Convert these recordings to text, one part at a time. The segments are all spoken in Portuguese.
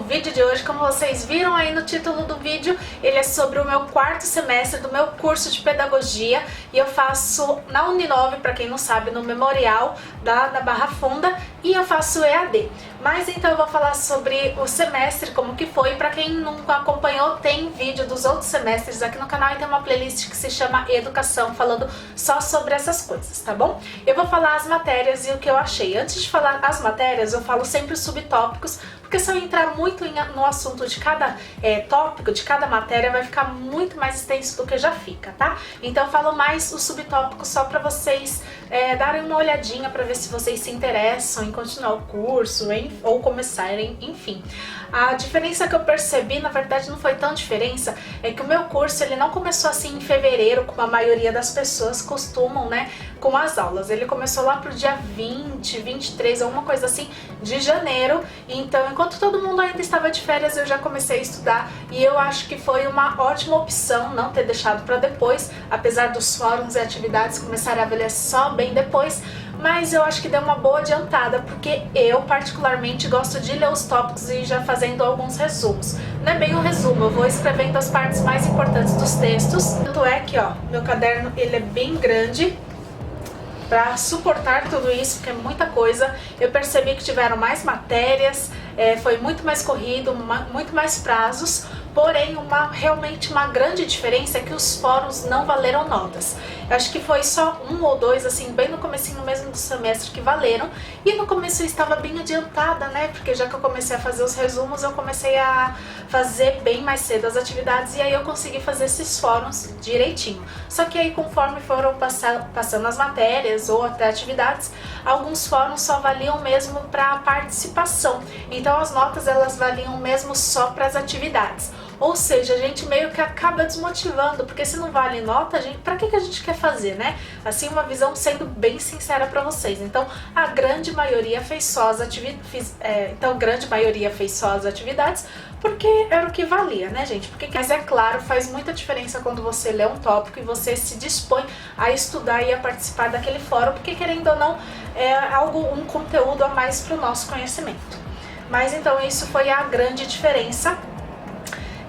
vídeo de hoje, como vocês viram aí no título do vídeo, ele é sobre o meu quarto semestre do meu curso de pedagogia e eu faço na Uninove, para quem não sabe, no Memorial da Barra Funda, e eu faço EAD. Mas então eu vou falar sobre o semestre, como que foi. Para quem nunca acompanhou, tem vídeo dos outros semestres aqui no canal e tem uma playlist que se chama Educação, falando só sobre essas coisas, tá bom? Eu vou falar as matérias e o que eu achei. Antes de falar as matérias, eu falo sempre os subtópicos, porque se eu entrar muito no assunto de cada tópico, de cada matéria, vai ficar muito mais extenso do que já fica, tá? Então eu falo mais os subtópicos só para vocês darem uma olhadinha para ver se vocês se interessam em continuar o curso, ou começarem, enfim. A diferença que eu percebi, na verdade não foi tão diferença, é que o meu curso ele não começou assim em fevereiro, como a maioria das pessoas costumam, né, com as aulas. Ele começou lá pro dia 20, 23, alguma coisa assim, de janeiro. Então, enquanto todo mundo ainda estava de férias, eu já comecei a estudar e eu acho que foi uma ótima opção não ter deixado para depois, apesar dos fóruns e atividades começarem a valer só bem depois. Mas eu acho que deu uma boa adiantada, porque eu particularmente gosto de ler os tópicos e ir já fazendo alguns resumos. Não é bem um resumo, eu vou escrevendo as partes mais importantes dos textos. Tanto é que, ó, meu caderno ele é bem grande para suportar tudo isso, porque é muita coisa. Eu percebi que tiveram mais matérias, foi muito mais corrido, muito mais prazos. Porém, realmente uma grande diferença é que os fóruns não valeram notas. Eu acho que foi só um ou dois, assim, bem no comecinho mesmo do semestre que valeram. E no começo eu estava bem adiantada, né? Porque já que eu comecei a fazer os resumos, eu comecei a fazer bem mais cedo as atividades. E aí eu consegui fazer esses fóruns direitinho. Só que aí, conforme foram passando as matérias ou até atividades, alguns fóruns só valiam mesmo para participação. Então as notas, elas valiam mesmo só para as atividades. Ou seja, a gente meio que acaba desmotivando, porque se não vale nota, pra que a gente quer fazer, né? Assim, uma visão sendo bem sincera pra vocês. Então, a grande maioria fez só as atividades, porque era o que valia, né, gente? Mas é claro, faz muita diferença quando você lê um tópico e você se dispõe a estudar e a participar daquele fórum, porque querendo ou não, é um conteúdo a mais pro nosso conhecimento. Mas então, isso foi a grande diferença.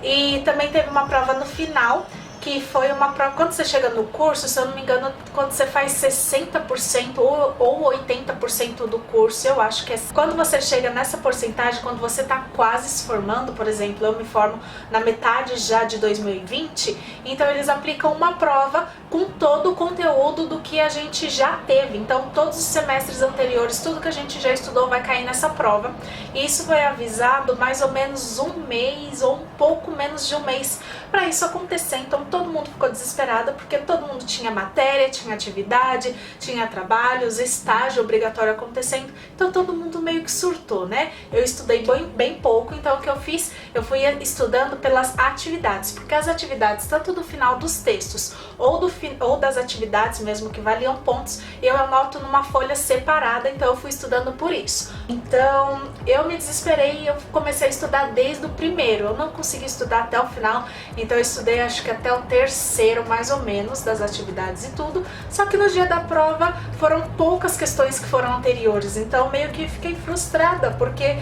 E também teve uma prova no final, que foi uma prova, quando você chega no curso, se eu não me engano, quando você faz 60% ou 80% do curso, eu acho que é. Quando você chega nessa porcentagem, quando você está quase se formando, por exemplo, eu me formo na metade já de 2020, então eles aplicam uma prova com todo o conteúdo do que a gente já teve. Então todos os semestres anteriores, tudo que a gente já estudou vai cair nessa prova. E isso foi avisado mais ou menos um mês ou um pouco menos de um mês para isso acontecer. Então todo mundo ficou desesperado, porque todo mundo tinha matéria, tinha atividade, tinha trabalhos, estágio obrigatório acontecendo. Então todo mundo meio que surtou, né? Eu estudei bem pouco, então o que eu fiz? Eu fui estudando pelas atividades, porque as atividades, tanto do final dos textos ou das atividades mesmo que valiam pontos, eu anoto numa folha separada, então eu fui estudando por isso. Então eu me desesperei e eu comecei a estudar desde o primeiro. Eu não consegui estudar até o final, então eu estudei acho que até o terceiro mais ou menos das atividades e tudo, só que no dia da prova foram poucas questões que foram anteriores, então meio que fiquei frustrada, porque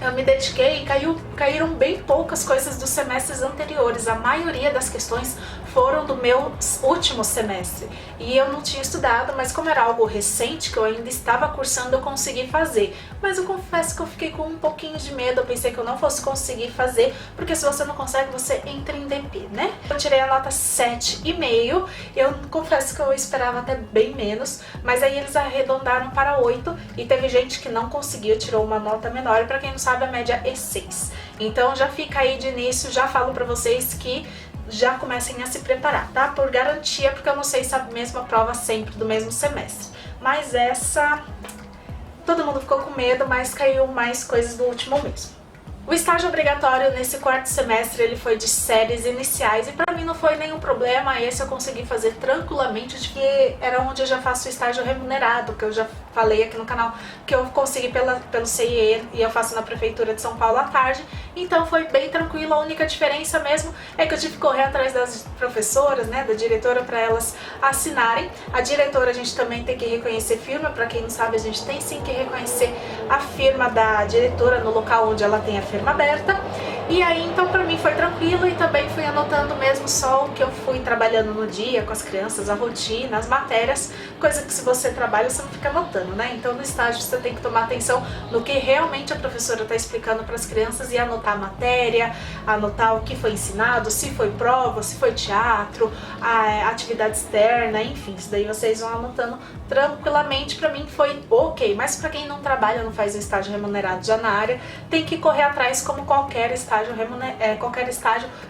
eu me dediquei e caíram bem poucas coisas dos semestres anteriores. A maioria das questões foram do meu último semestre. E eu não tinha estudado, mas como era algo recente, que eu ainda estava cursando, eu consegui fazer. Mas eu confesso que eu fiquei com um pouquinho de medo, eu pensei que eu não fosse conseguir fazer, porque se você não consegue, você entra em DP, né? Eu tirei a nota 7,5, eu confesso que eu esperava até bem menos, mas aí eles arredondaram para 8, e teve gente que não conseguiu, tirou uma nota menor, e pra quem não sabe, a média é 6. Então já fica aí de início, já falo pra vocês que já comecem a se preparar, tá? Por garantia, porque eu não sei se é a mesma prova sempre do mesmo semestre. Mas essa, todo mundo ficou com medo, mas caiu mais coisas do último mesmo. O estágio obrigatório nesse quarto semestre, ele foi de séries iniciais, e para mim não foi nenhum problema, esse eu consegui fazer tranquilamente, porque era onde eu já faço estágio remunerado, que eu já falei aqui no canal, que eu consegui pelo CIE e eu faço na Prefeitura de São Paulo à tarde, então foi bem tranquilo. A única diferença mesmo é que eu tive que correr atrás das professoras, né, da diretora, para elas assinarem. A diretora, a gente também tem que reconhecer firma, para quem não sabe, a gente tem sim que reconhecer a firma da diretora no local onde ela tem a firma aberta. E aí, então, pra mim foi tranquilo, e também fui anotando mesmo só o que eu fui trabalhando no dia com as crianças, a rotina, as matérias, coisa que se você trabalha você não fica anotando, né? Então no estágio você tem que tomar atenção no que realmente a professora está explicando para as crianças e anotar a matéria, anotar o que foi ensinado, se foi prova, se foi teatro, a atividade externa, enfim, isso daí vocês vão anotando tranquilamente. Pra mim foi ok, mas pra quem não trabalha, não faz um estágio remunerado já na área, tem que correr atrás como qualquer estágio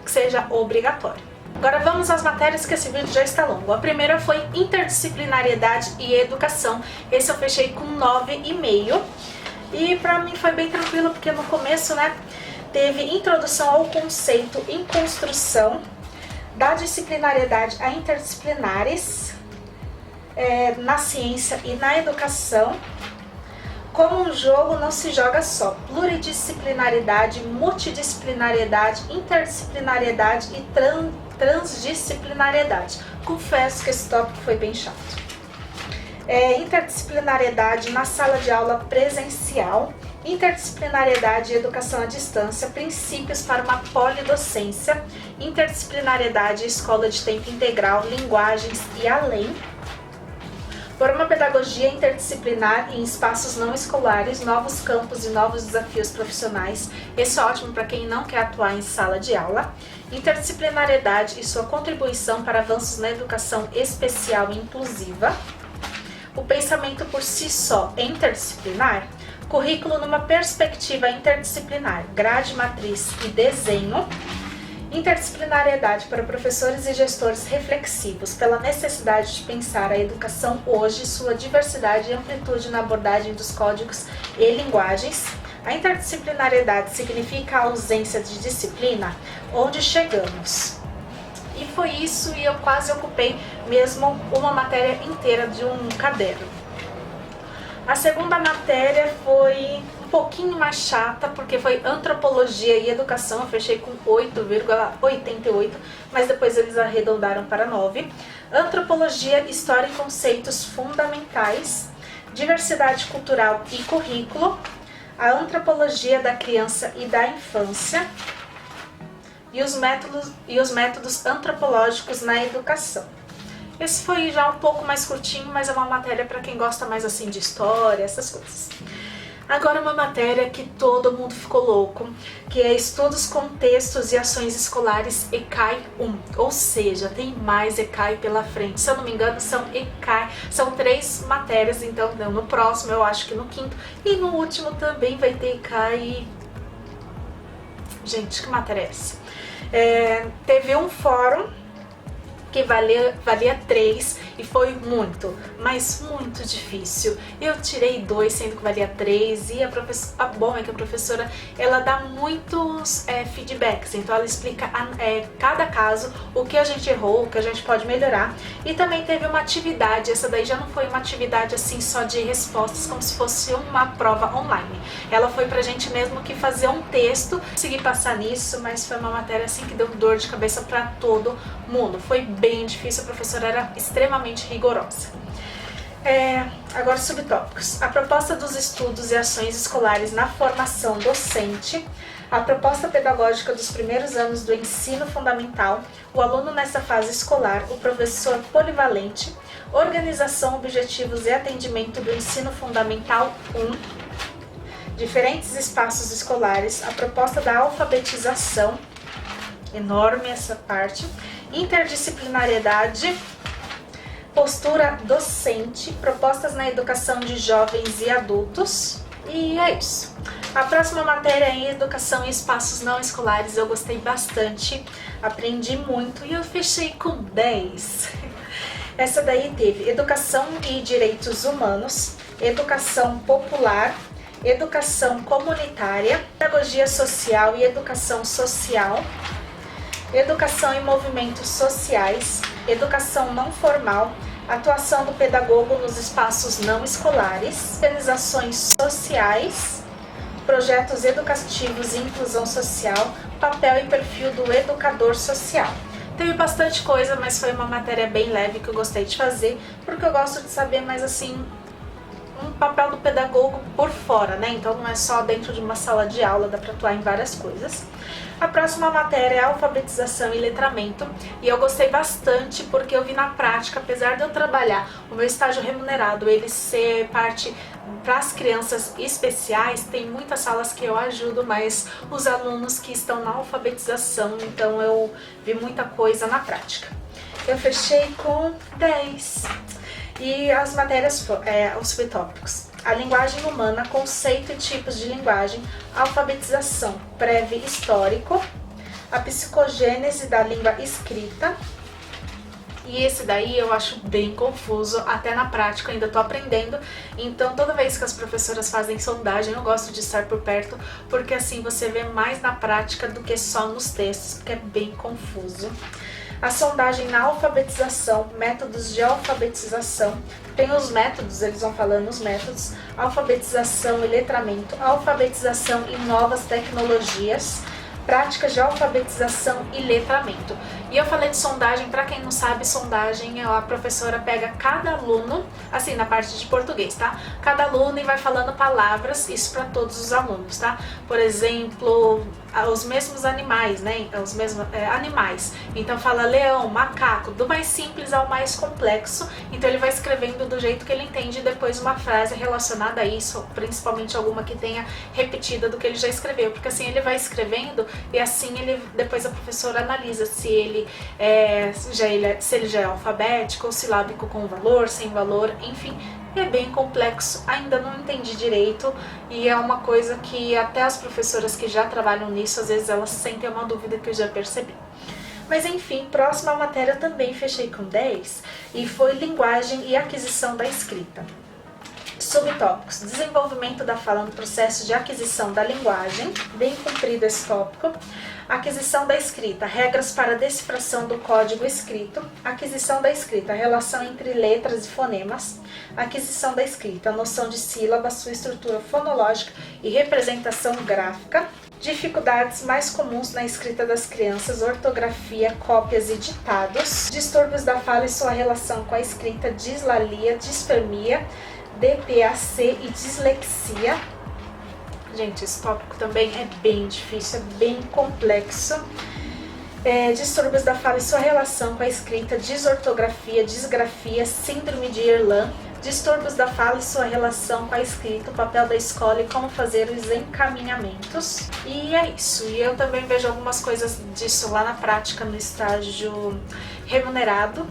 que seja obrigatório. Agora vamos às matérias, que esse vídeo já está longo. A primeira foi interdisciplinariedade e educação. Esse eu fechei com 9,5. E pra mim foi bem tranquilo, porque no começo, né, teve introdução ao conceito em construção, da disciplinariedade a interdisciplinares, na ciência e na educação. Como um jogo não se joga só, pluridisciplinaridade, multidisciplinariedade, interdisciplinariedade e transdisciplinariedade. Confesso que esse tópico foi bem chato. Interdisciplinariedade na sala de aula presencial, interdisciplinariedade e educação à distância, princípios para uma polidocência, interdisciplinariedade e escola de tempo integral, linguagens e além. Por uma pedagogia interdisciplinar em espaços não escolares, novos campos e novos desafios profissionais. Esse é ótimo para quem não quer atuar em sala de aula. Interdisciplinariedade e sua contribuição para avanços na educação especial e inclusiva. O pensamento por si só é interdisciplinar. Currículo numa perspectiva interdisciplinar, grade, matriz e desenho. Interdisciplinariedade para professores e gestores reflexivos pela necessidade de pensar a educação hoje, sua diversidade e amplitude na abordagem dos códigos e linguagens. A interdisciplinariedade significa a ausência de disciplina, onde chegamos. E foi isso, e eu quase ocupei mesmo uma matéria inteira de um caderno. A segunda matéria foi um pouquinho mais chata, porque foi antropologia e educação. Eu fechei com 8,88, mas depois eles arredondaram para 9. Antropologia, história e conceitos fundamentais, diversidade cultural e currículo, a antropologia da criança e da infância e os métodos antropológicos na educação. Esse foi já um pouco mais curtinho, mas é uma matéria para quem gosta mais assim de história, essas coisas. Agora uma matéria que todo mundo ficou louco, que é Estudos, Contextos e Ações Escolares ECAI 1, ou seja, tem mais ECAI pela frente. Se eu não me engano, são 3 matérias, então no próximo, eu acho que no quinto, e no último também vai ter ECAI. Gente, que matéria é essa? Teve um fórum que valia 3 e foi muito, mas muito difícil. Eu tirei 2, sendo que valia 3, e a bom é que a professora, ela dá muitos feedbacks, então ela explica cada caso, o que a gente errou, o que a gente pode melhorar. E também teve uma atividade, essa daí já não foi uma atividade assim só de respostas, como se fosse uma prova online. Ela foi pra gente mesmo que fazer um texto, consegui passar nisso, mas foi uma matéria assim que deu dor de cabeça pra todo mundo. Foi bem difícil, a professora era extremamente rigorosa. Agora, subtópicos. A proposta dos estudos e ações escolares na formação docente, a proposta pedagógica dos primeiros anos do ensino fundamental, o aluno nessa fase escolar, o professor polivalente, organização, objetivos e atendimento do ensino fundamental 1, diferentes espaços escolares, a proposta da alfabetização, enorme essa parte, interdisciplinariedade, postura docente, propostas na educação de jovens e adultos, e é isso. A próxima matéria é educação em espaços não escolares. Eu gostei bastante, aprendi muito e eu fechei com 10. Essa daí teve educação e direitos humanos, educação popular, educação comunitária, pedagogia social e educação social, educação em movimentos sociais, educação não formal, atuação do pedagogo nos espaços não escolares, organizações sociais, projetos educativos e inclusão social, papel e perfil do educador social. Teve bastante coisa, mas foi uma matéria bem leve que eu gostei de fazer, porque eu gosto de saber mais assim um papel do pedagogo por fora, né? Então não é só dentro de uma sala de aula, dá para atuar em várias coisas. A próxima matéria é alfabetização e letramento, e eu gostei bastante porque eu vi na prática, apesar de eu trabalhar o meu estágio remunerado, ele ser parte para as crianças especiais, tem muitas salas que eu ajudo, mas os alunos que estão na alfabetização, então eu vi muita coisa na prática. Eu fechei com 10. E as matérias, os subtópicos: a linguagem humana, conceito e tipos de linguagem, alfabetização, prévio histórico, a psicogênese da língua escrita. E esse daí eu acho bem confuso, até na prática eu ainda tô aprendendo, então toda vez que as professoras fazem sondagem eu gosto de estar por perto, porque assim você vê mais na prática do que só nos textos, porque é bem confuso. A sondagem na alfabetização, métodos de alfabetização, tem os métodos, eles vão falando os métodos, alfabetização e letramento, alfabetização e novas tecnologias, práticas de alfabetização e letramento. E eu falei de sondagem, para quem não sabe, sondagem é a professora pega cada aluno, assim na parte de português, tá? Cada aluno e vai falando palavras, isso para todos os alunos, tá? Por exemplo, os mesmos animais, né? Os mesmos animais. Então fala leão, macaco, do mais simples ao mais complexo. Então ele vai escrevendo do jeito que ele entende e depois uma frase relacionada a isso, principalmente alguma que tenha repetida do que ele já escreveu, porque assim ele vai escrevendo e assim depois a professora analisa se ele já é alfabético ou silábico com valor, sem valor, enfim. É bem complexo, ainda não entendi direito e é uma coisa que até as professoras que já trabalham nisso, às vezes elas sentem uma dúvida que eu já percebi. Mas enfim, próxima matéria eu também fechei com 10 e foi linguagem e aquisição da escrita. Subtópicos: desenvolvimento da fala no processo de aquisição da linguagem, bem comprido esse tópico. Aquisição da escrita, regras para decifração do código escrito. Aquisição da escrita, relação entre letras e fonemas. Aquisição da escrita, noção de sílaba, sua estrutura fonológica e representação gráfica. Dificuldades mais comuns na escrita das crianças, ortografia, cópias e ditados. Distúrbios da fala e sua relação com a escrita, dislalia, dispermia, DPAC e dislexia. Gente, esse tópico também é bem difícil, é bem complexo. Distúrbios da fala e sua relação com a escrita, desortografia, disgrafia, síndrome de Ehlers, distúrbios da fala e sua relação com a escrita, o papel da escola e como fazer os encaminhamentos. E é isso. E eu também vejo algumas coisas disso lá na prática, no estágio remunerado.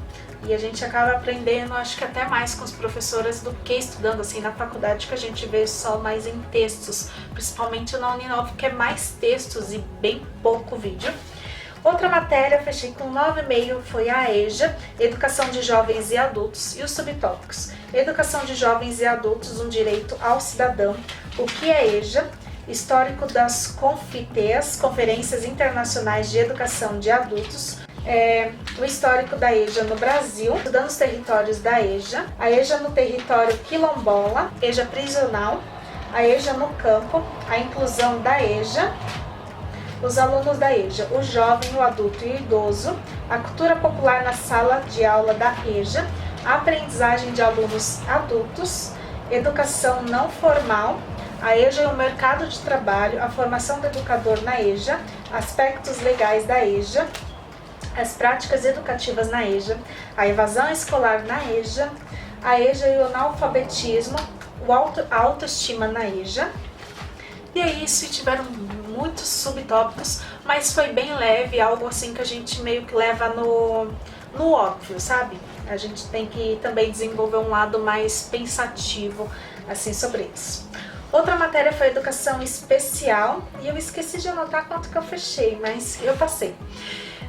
E a gente acaba aprendendo, acho que até mais com os professores do que estudando assim na faculdade, que a gente vê só mais em textos, principalmente na Uninove, que é mais textos e bem pouco vídeo. Outra matéria, fechei com 9,5, foi a EJA, Educação de Jovens e Adultos, e os subtópicos: Educação de Jovens e Adultos, um direito ao cidadão, o que é EJA, histórico das CONFITEAs, Conferências Internacionais de Educação de Adultos, o histórico da EJA no Brasil, estudando os territórios da EJA, a EJA no território quilombola, EJA prisional, a EJA no campo, a inclusão da EJA, os alunos da EJA, o jovem, o adulto e o idoso, a cultura popular na sala de aula da EJA, a aprendizagem de alunos adultos, educação não formal, a EJA e o mercado de trabalho, a formação do educador na EJA, aspectos legais da EJA, as práticas educativas na EJA, a evasão escolar na EJA, a EJA e o analfabetismo, a autoestima na EJA. E é isso, e tiveram muitos subtópicos, mas foi bem leve, algo assim que a gente meio que leva no óbvio, sabe? A gente tem que também desenvolver um lado mais pensativo assim sobre isso. Outra matéria foi educação especial, e eu esqueci de anotar quanto que eu fechei, mas eu passei.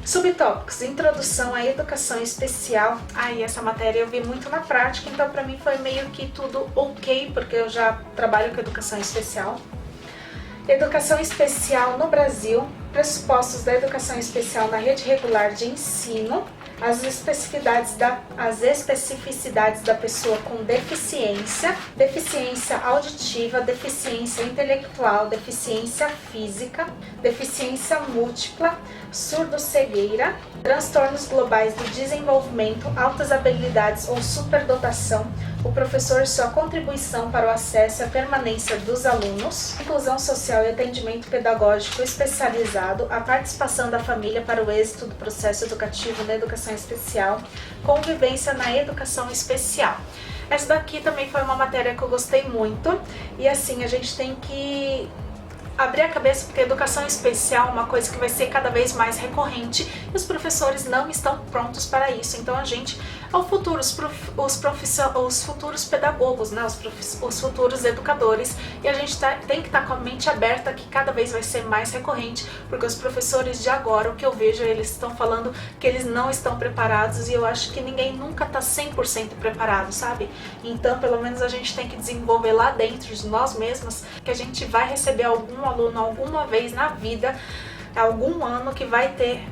Subtópicos: introdução à educação especial. Essa matéria eu vi muito na prática, então para mim foi meio que tudo ok, porque eu já trabalho com educação especial. Educação especial no Brasil, pressupostos da educação especial na rede regular de ensino, as especificidades da pessoa com deficiência, deficiência auditiva, deficiência intelectual, deficiência física, deficiência múltipla, surdo-cegueira, transtornos globais do desenvolvimento, altas habilidades ou superdotação, o professor e sua contribuição para o acesso e a permanência dos alunos, inclusão social e atendimento pedagógico especializado, a participação da família para o êxito do processo educativo na educação especial, convivência na educação especial. Essa daqui também foi uma matéria que eu gostei muito e assim, a gente tem que abrir a cabeça porque a educação especial é uma coisa que vai ser cada vez mais recorrente e os professores não estão prontos para isso. Então a gente é o futuro, os futuros pedagogos, né? os futuros educadores, e a gente tem que estar com a mente aberta que cada vez vai ser mais recorrente, porque os professores de agora, o que eu vejo, eles estão falando que eles não estão preparados e eu acho que ninguém nunca está 100% preparado, sabe? Então pelo menos a gente tem que desenvolver lá dentro de nós mesmos que a gente vai receber algum aluno alguma vez na vida, algum ano que vai ter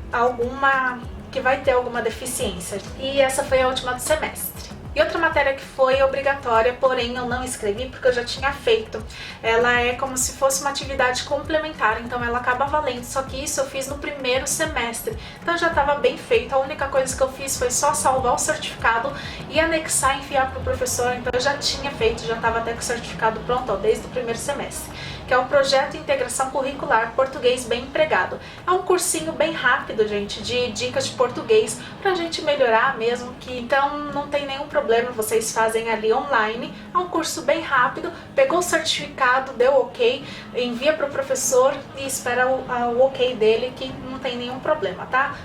alguma deficiência. E essa foi a última do semestre. E outra matéria que foi obrigatória, porém eu não escrevi porque eu já tinha feito. Ela é como se fosse uma atividade complementar, então ela acaba valendo, só que isso eu fiz no primeiro semestre. Então já estava bem feito, a única coisa que eu fiz foi só salvar o certificado e anexar e enviar para o professor, então eu já tinha feito, já estava até com o certificado pronto, ó, desde o primeiro semestre. Que é o Projeto Integração Curricular Português Bem Empregado. É um cursinho bem rápido, gente, de dicas de português pra gente melhorar mesmo, que então não tem nenhum problema, vocês fazem ali online. É um curso bem rápido, pegou o certificado, deu ok, envia pro professor e espera o ok dele, que não tem nenhum problema, tá?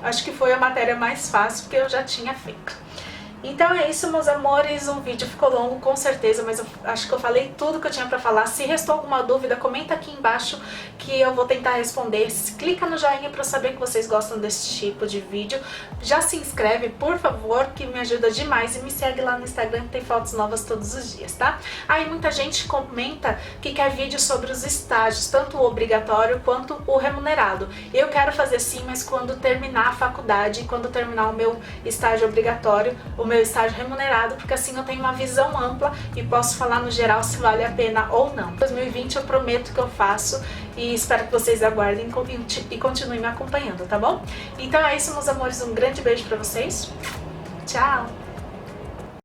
Acho que foi a matéria mais fácil, porque eu já tinha feito. Então é isso, meus amores, o vídeo ficou longo com certeza, mas eu acho que eu falei tudo que eu tinha pra falar. Se restou alguma dúvida, comenta aqui embaixo que eu vou tentar responder. Clica no joinha pra eu saber que vocês gostam desse tipo de vídeo. Já se inscreve, por favor, que me ajuda demais, e me segue lá no Instagram que tem fotos novas todos os dias, tá? Aí muita gente comenta que quer vídeo sobre os estágios, tanto o obrigatório quanto o remunerado. Eu quero fazer sim, mas quando terminar a faculdade, quando terminar o meu estágio obrigatório, o meu estágio remunerado, porque assim eu tenho uma visão ampla e posso falar no geral se vale a pena ou não. Em 2020 eu prometo que eu faço e espero que vocês aguardem e continuem me acompanhando, tá bom? Então é isso, meus amores, um grande beijo pra vocês. Tchau!